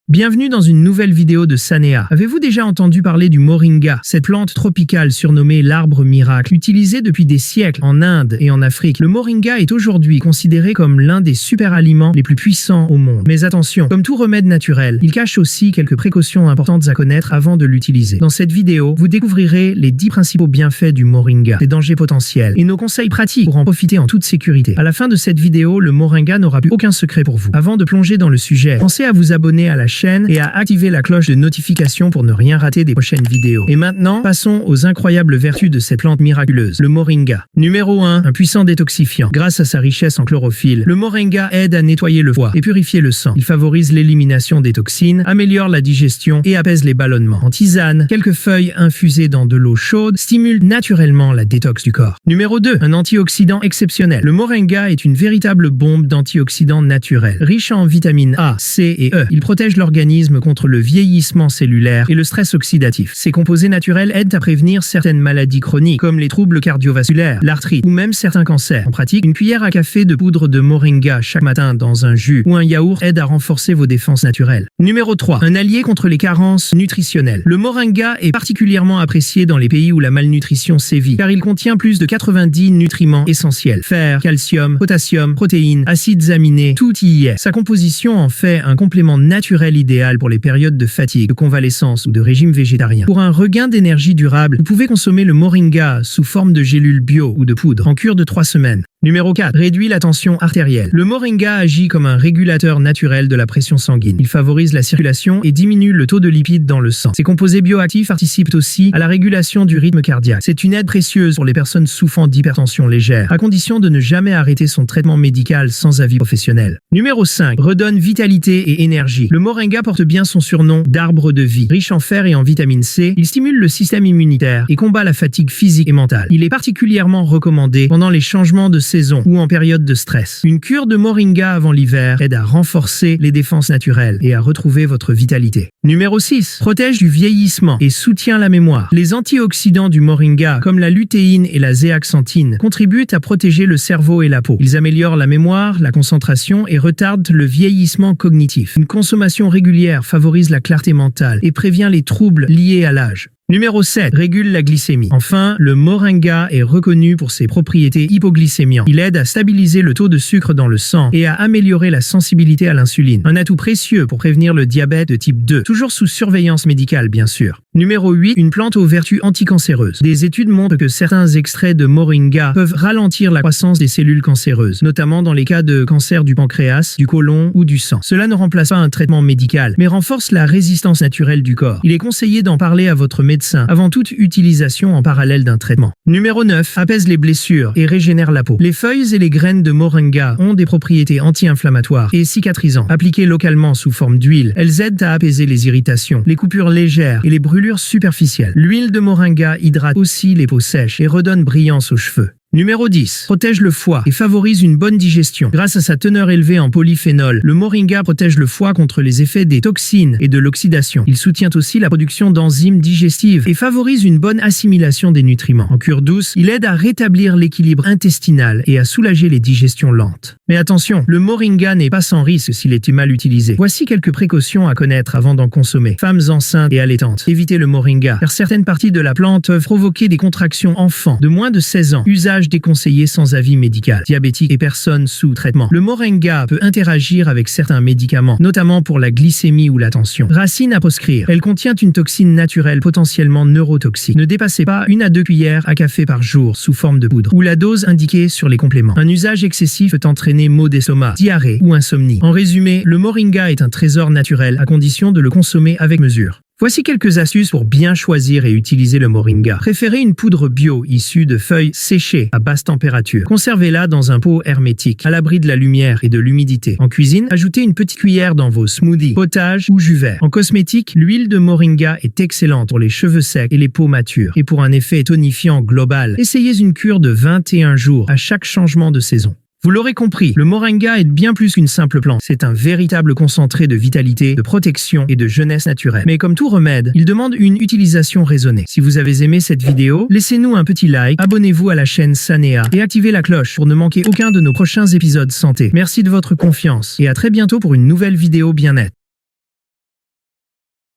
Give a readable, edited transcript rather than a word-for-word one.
Bienvenue dans une nouvelle vidéo de Sanea. Avez-vous déjà entendu parler du moringa, cette plante tropicale surnommée l'arbre miracle, utilisée depuis des siècles en Inde et en Afrique? Le moringa est aujourd'hui considéré comme l'un des super aliments les plus puissants au monde. Mais attention, comme tout remède naturel, il cache aussi quelques précautions importantes à connaître avant de l'utiliser. Dans cette vidéo, vous découvrirez les 10 principaux bienfaits du moringa, ses dangers potentiels et nos conseils pratiques pour en profiter en toute sécurité. À la fin de cette vidéo, le moringa n'aura plus aucun secret pour vous. Avant de plonger dans le sujet, pensez à vous abonner à la chaîne et à activer la cloche de notification pour ne rien rater des prochaines vidéos. Et maintenant, passons aux incroyables vertus de cette plante miraculeuse, le moringa. Numéro 1, un puissant détoxifiant. Grâce à sa richesse en chlorophylle, le moringa aide à nettoyer le foie et purifier le sang. Il favorise l'élimination des toxines, améliore la digestion et apaise les ballonnements. En tisane, quelques feuilles infusées dans de l'eau chaude stimulent naturellement la détox du corps. Numéro 2, un antioxydant exceptionnel. Le moringa est une véritable bombe d'antioxydants naturels. Riche en vitamines A, C et E, il protège l'organisme contre le vieillissement cellulaire et le stress oxydatif. Ces composés naturels aident à prévenir certaines maladies chroniques, comme les troubles cardiovasculaires, l'arthrite ou même certains cancers. En pratique, une cuillère à café de poudre de moringa chaque matin dans un jus ou un yaourt aide à renforcer vos défenses naturelles. Numéro 3, un allié contre les carences nutritionnelles. Le moringa est particulièrement apprécié dans les pays où la malnutrition sévit, car il contient plus de 90 nutriments essentiels. Fer, calcium, potassium, protéines, acides aminés, tout y est. Sa composition en fait un complément naturel idéal pour les périodes de fatigue, de convalescence ou de régime végétarien. Pour un regain d'énergie durable, vous pouvez consommer le moringa sous forme de gélules bio ou de poudre, en cure de 3 semaines. Numéro 4. Réduit la tension artérielle. Le moringa agit comme un régulateur naturel de la pression sanguine. Il favorise la circulation et diminue le taux de lipides dans le sang. Ces composés bioactifs participent aussi à la régulation du rythme cardiaque. C'est une aide précieuse pour les personnes souffrant d'hypertension légère, à condition de ne jamais arrêter son traitement médical sans avis professionnel. Numéro 5. Redonne vitalité et énergie. Le moringa porte bien son surnom d'arbre de vie. Riche en fer et en vitamine C, il stimule le système immunitaire et combat la fatigue physique et mentale. Il est particulièrement recommandé pendant les changements de saison ou en période de stress. Une cure de moringa avant l'hiver aide à renforcer les défenses naturelles et à retrouver votre vitalité. Numéro 6. Protège du vieillissement et soutient la mémoire. Les antioxydants du moringa, comme la lutéine et la zéaxanthine, contribuent à protéger le cerveau et la peau. Ils améliorent la mémoire, la concentration et retardent le vieillissement cognitif. Une consommation régulière favorise la clarté mentale et prévient les troubles liés à l'âge. Numéro 7. Régule la glycémie. Enfin, le moringa est reconnu pour ses propriétés hypoglycémiantes. Il aide à stabiliser le taux de sucre dans le sang et à améliorer la sensibilité à l'insuline. Un atout précieux pour prévenir le diabète de type 2, toujours sous surveillance médicale bien sûr. Numéro 8. Une plante aux vertus anticancéreuses. Des études montrent que certains extraits de moringa peuvent ralentir la croissance des cellules cancéreuses, notamment dans les cas de cancer du pancréas, du côlon ou du sang. Cela ne remplace pas un traitement médical, mais renforce la résistance naturelle du corps. Il est conseillé d'en parler à votre médecin avant toute utilisation en parallèle d'un traitement. Numéro 9. Apaise les blessures et régénère la peau. Les feuilles et les graines de moringa ont des propriétés anti-inflammatoires et cicatrisantes. Appliquées localement sous forme d'huile, elles aident à apaiser les irritations, les coupures légères et les brûlures superficielles. L'huile de moringa hydrate aussi les peaux sèches et redonne brillance aux cheveux. Numéro 10. Protège le foie et favorise une bonne digestion. Grâce à sa teneur élevée en polyphénol, le moringa protège le foie contre les effets des toxines et de l'oxydation. Il soutient aussi la production d'enzymes digestives et favorise une bonne assimilation des nutriments. En cure douce, il aide à rétablir l'équilibre intestinal et à soulager les digestions lentes. Mais attention, le moringa n'est pas sans risque s'il est mal utilisé. Voici quelques précautions à connaître avant d'en consommer. Femmes enceintes et allaitantes, évitez le moringa, car certaines parties de la plante peuvent provoquer des contractions enfants de moins de 16 ans. Usage déconseillé sans avis médical. Diabétiques et personnes sous traitement. Le moringa peut interagir avec certains médicaments, notamment pour la glycémie ou la tension. Racine à proscrire. Elle contient une toxine naturelle potentiellement neurotoxique. Ne dépassez pas 1 à 2 cuillères à café par jour sous forme de poudre, ou la dose indiquée sur les compléments. Un usage excessif peut entraîner maux d'estomac, diarrhée ou insomnie. En résumé, le moringa est un trésor naturel à condition de le consommer avec mesure. Voici quelques astuces pour bien choisir et utiliser le moringa. Préférez une poudre bio issue de feuilles séchées à basse température. Conservez-la dans un pot hermétique, à l'abri de la lumière et de l'humidité. En cuisine, ajoutez une petite cuillère dans vos smoothies, potages ou jus vert. En cosmétique, l'huile de moringa est excellente pour les cheveux secs et les peaux matures. Et pour un effet tonifiant global, essayez une cure de 21 jours à chaque changement de saison. Vous l'aurez compris, le moringa est bien plus qu'une simple plante. C'est un véritable concentré de vitalité, de protection et de jeunesse naturelle. Mais comme tout remède, il demande une utilisation raisonnée. Si vous avez aimé cette vidéo, laissez-nous un petit like, abonnez-vous à la chaîne Sanea et activez la cloche pour ne manquer aucun de nos prochains épisodes santé. Merci de votre confiance et à très bientôt pour une nouvelle vidéo bien-être.